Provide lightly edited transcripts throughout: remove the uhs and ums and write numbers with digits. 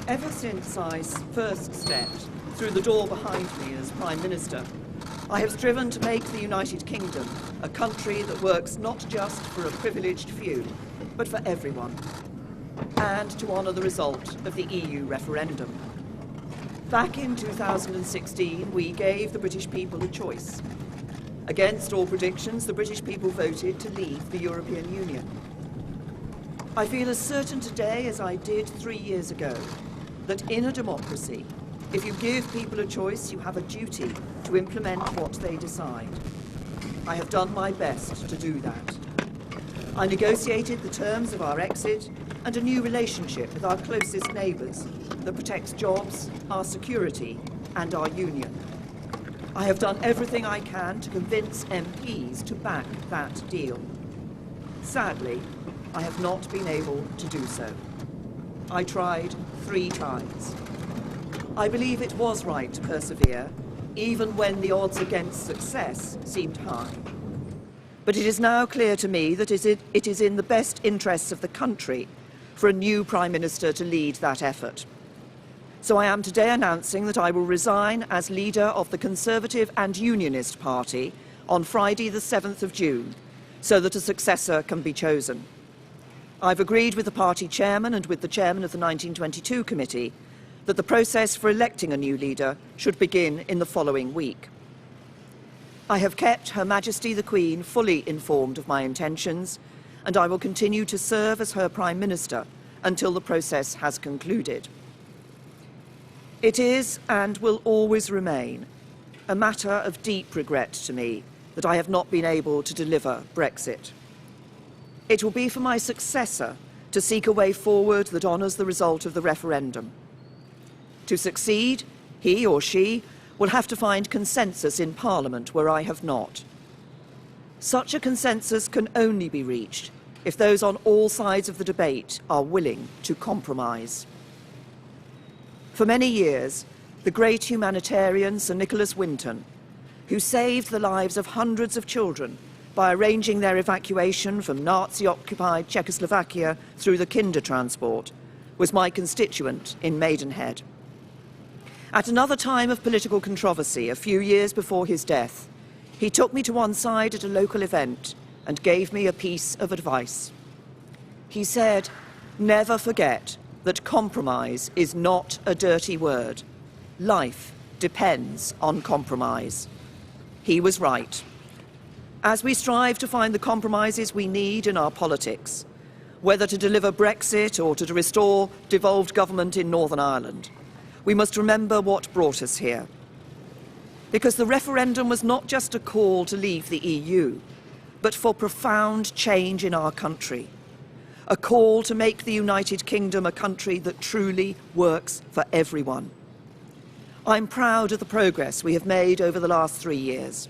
Ever since I first stepped through the door behind me as Prime Minister, I have striven to make the United Kingdom a country that works not just for a privileged few, but for everyone, and to honour the result of the EU referendum. Back in 2016, we gave the British people a choice. Against all predictions, the British people voted to leave the European Union. I feel as certain today as I did 3 years ago that in a democracy, if you give people a choice, you have a duty to implement what they decide. I have done my best to do that. I negotiated the terms of our exit and a new relationship with our closest neighbours that protects jobs, our security and our union. I have done everything I can to convince MPs to back that deal. Sadly, I have not been able to do so. I tried 3 times. I believe it was right to persevere, even when the odds against success seemed high. But it is now clear to me that it is in the best interests of the country for a new Prime Minister to lead that effort. So I am today announcing that I will resign as leader of the Conservative and Unionist Party on Friday the 7th of June, so that a successor can be chosen. I've agreed with the party chairman and with the chairman of the 1922 committee that the process for electing a new leader should begin in the following week. I have kept Her Majesty the Queen fully informed of my intentions, and I will continue to serve as her Prime Minister until the process has concluded. It is, and will always remain, a matter of deep regret to me that I have not been able to deliver Brexit. It will be for my successor to seek a way forward that honours the result of the referendum. To succeed, he or she will have to find consensus in Parliament where I have not. Such a consensus can only be reached if those on all sides of the debate are willing to compromise. For many years, the great humanitarian Sir Nicholas Winton, who saved the lives of hundreds of children by arranging their evacuation from Nazi-occupied Czechoslovakia through the Kinder transport, was my constituent in Maidenhead. At another time of political controversy, a few years before his death, he took me to one side at a local event and gave me a piece of advice. He said, "Never forget that compromise is not a dirty word. Life depends on compromise." He was right. As we strive to find the compromises we need in our politics, whether to deliver Brexit or to restore devolved government in Northern Ireland, we must remember what brought us here. Because the referendum was not just a call to leave the EU, but for profound change in our country. A call to make the United Kingdom a country that truly works for everyone. I'm proud of the progress we have made over the last 3 years.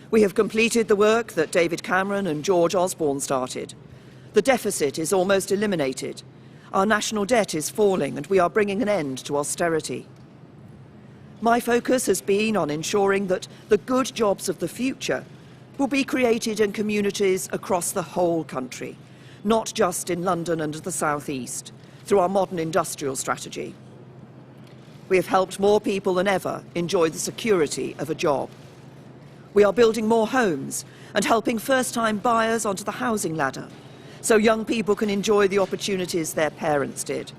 We have completed the work that David Cameron and George Osborne started. The deficit is almost eliminated. Our national debt is falling and we are bringing an end to austerity. My focus has been on ensuring that the good jobs of the future will be created in communities across the whole country, not just in London and the South East, through our modern industrial strategy. We have helped more people than ever enjoy the security of a job. We are building more homes and helping first-time buyers onto the housing ladder, so young people can enjoy the opportunities their parents did.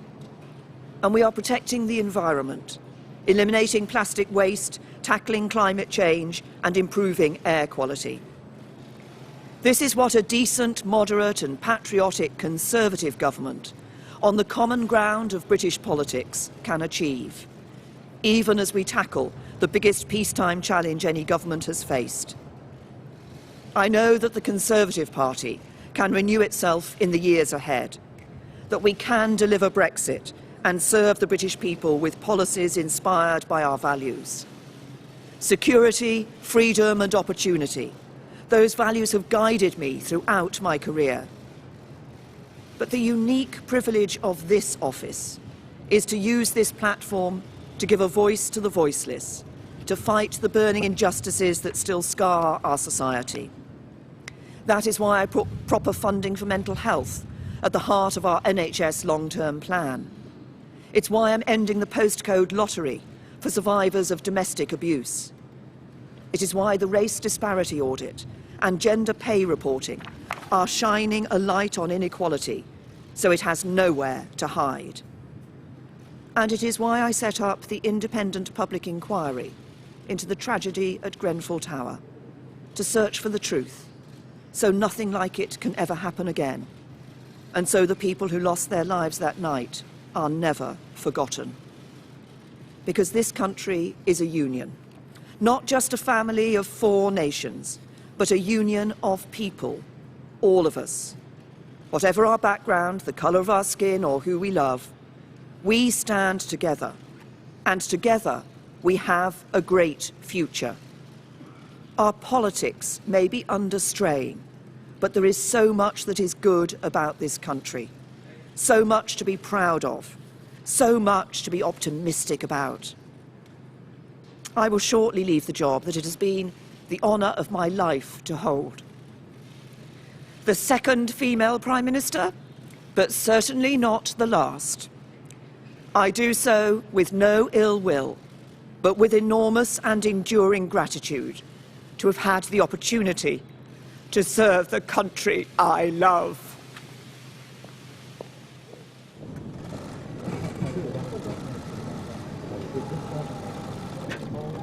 And we are protecting the environment, eliminating plastic waste, tackling climate change, and improving air quality. This is what a decent, moderate and patriotic Conservative government, on the common ground of British politics, can achieve, even as we tackle the biggest peacetime challenge any government has faced. I know that the Conservative Party can renew itself in the years ahead, that we can deliver Brexit and serve the British people with policies inspired by our values. Security, freedom and opportunity. Those values have guided me throughout my career. But the unique privilege of this office is to use this platform to give a voice to the voiceless, to fight the burning injustices that still scar our society. That is why I put proper funding for mental health at the heart of our NHS long-term plan. It's why I'm ending the postcode lottery for survivors of domestic abuse. It is why the race disparity audit and gender pay reporting are shining a light on inequality, so it has nowhere to hide. And it is why I set up the independent public inquiry into the tragedy at Grenfell Tower, to search for the truth, so nothing like it can ever happen again, and so the people who lost their lives that night are never forgotten. Because this country is a union, not just a family of 4 nations, but a union of people, all of us. Whatever our background, the colour of our skin, or who we love, we stand together, and together we have a great future. Our politics may be under strain, but there is so much that is good about this country, so much to be proud of, so much to be optimistic about. I will shortly leave the job that it has been the honour of my life to hold. The second female Prime Minister, but certainly not the last. I do so with no ill will, but with enormous and enduring gratitude to have had the opportunity to serve the country I love.